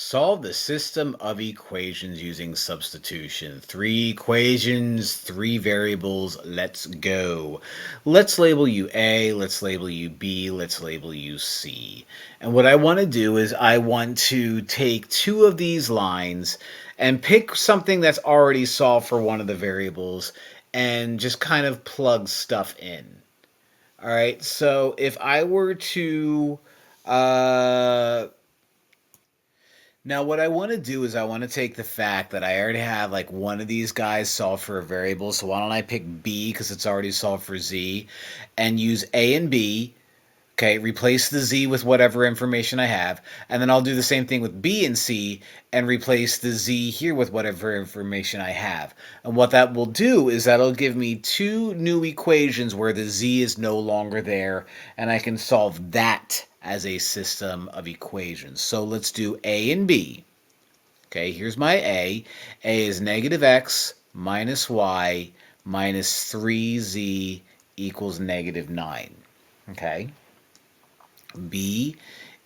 Solve the system of equations using substitution. Three equations, three variables. Let's go. Let's label you A, let's label you B, let's label you C. And what I want to do is I want to take two of these lines and pick something that's already solved for one of the variables and just kind of plug stuff in. All right, so if I were to now, what I want to do is I want to take the fact that I already have like one of these guys solved for a variable. So why don't I pick B because it's already solved for Z and use A and B. Okay, replace the Z with whatever information I have. And then I'll do the same thing with B and C and replace the Z here with whatever information I have. And what that will do is that'll give me two new equations where the Z is no longer there. And I can solve that as a system of equations. So let's do A and B. Okay, here's my A. A is negative x minus y minus 3z equals negative 9. Okay. B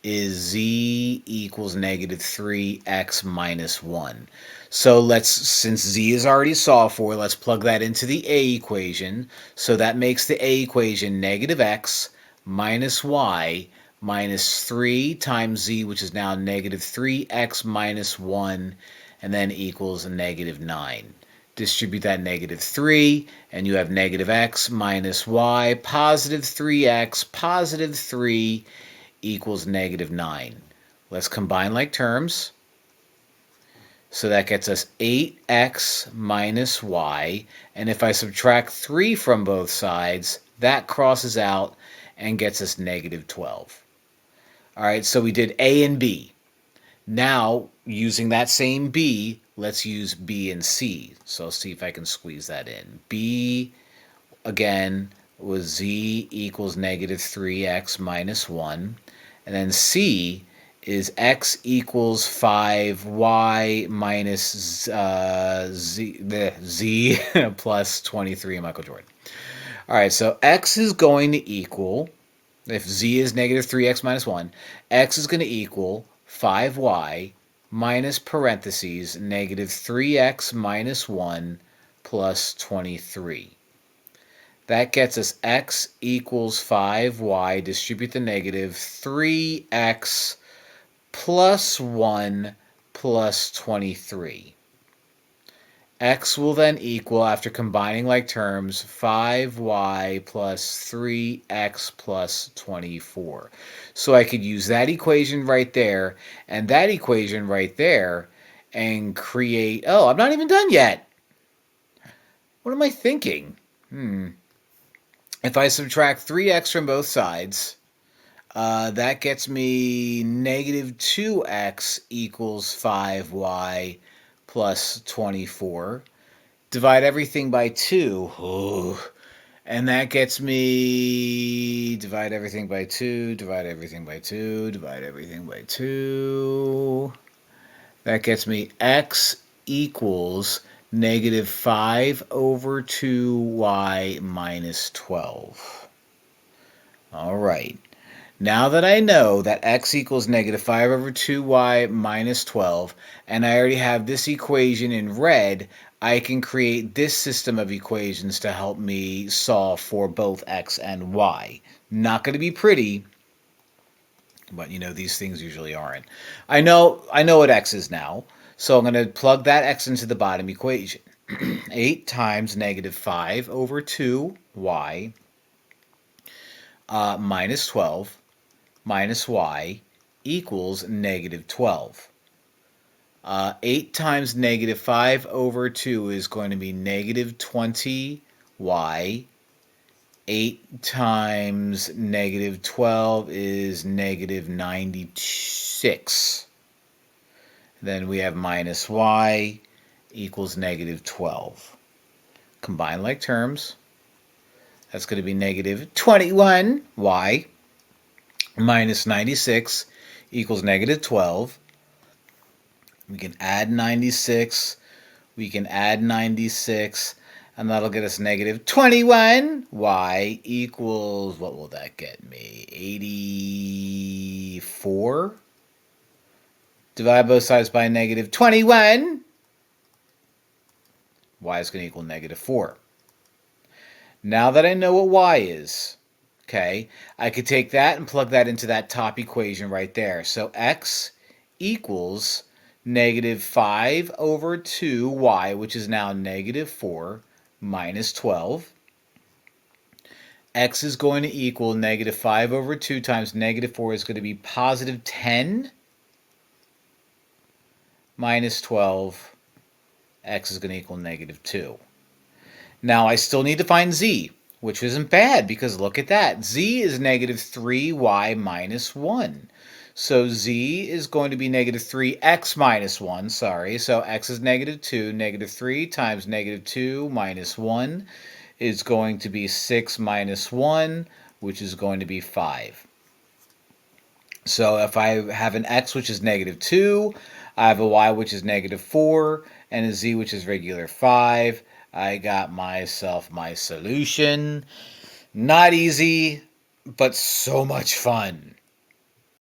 is z equals negative 3x minus 1. So since z is already solved for, let's plug that into the A equation. So that makes the A equation negative x minus y minus 3 times z, which is now negative 3x minus 1, and then equals negative 9. Distribute that negative 3, and you have negative x minus y, positive 3x, positive 3 equals negative 9. Let's combine like terms. So that gets us 8x minus y, and if I subtract 3 from both sides, that crosses out and gets us negative 12. All right, so we did A and B. Now, using that same B, let's use B and C. So I'll see if I can squeeze that in. B, again, was z equals negative 3x minus 1. And then C is x equals 5y minus z plus 23 Michael Jordan. All right, so x is going to equal, if z is negative 3x minus 1, x is going to equal 5y minus parentheses negative 3x minus 1 plus 23. That gets us x equals 5y, distribute the negative, 3x plus 1 plus 23. X will then equal, after combining like terms, 5y plus 3x plus 24. So I could use that equation right there and that equation right there and create... Oh, I'm not even done yet. What am I thinking? If I subtract 3x from both sides, that gets me negative 2x equals 5y plus 24. Divide everything by 2. Ooh. And that gets me, divide everything by 2, divide everything by 2, divide everything by 2. That gets me x equals negative 5 over 2y minus 12. All right. Now that I know that x equals negative 5 over 2y minus 12, and I already have this equation in red, I can create this system of equations to help me solve for both x and y. Not going to be pretty, but you know, these things usually aren't. I know what x is now, so I'm going to plug that x into the bottom equation. 8 times negative 5 over 2y minus 12 minus y equals negative 12. 8 times negative 5 over 2 is going to be negative 20y. 8 times negative 12 is negative 96. Then we have minus y equals negative 12. Combine like terms. That's going to be negative 21y minus 96 equals negative 12. We can add 96. We can add 96. And that'll get us negative 21. Y equals, what will that get me? 84? Divide both sides by negative 21. Y is going to equal negative 4. Now that I know what y is, okay, I could take that and plug that into that top equation right there. So x equals negative 5 over 2y, which is now negative 4, minus 12. X is going to equal negative 5 over 2 times negative 4 is going to be positive 10 minus 12. X is going to equal negative 2. Now I still need to find z, which isn't bad because look at that. Z is negative 3y minus 1. So z is going to be negative 3x minus 1, sorry. So x is negative 2. Negative 3 times negative 2 minus 1 is going to be 6 minus 1, which is going to be 5. So if I have an x which is negative 2, I have a y which is negative 4, and a z which is regular 5, I got myself my solution. Not easy, but so much fun.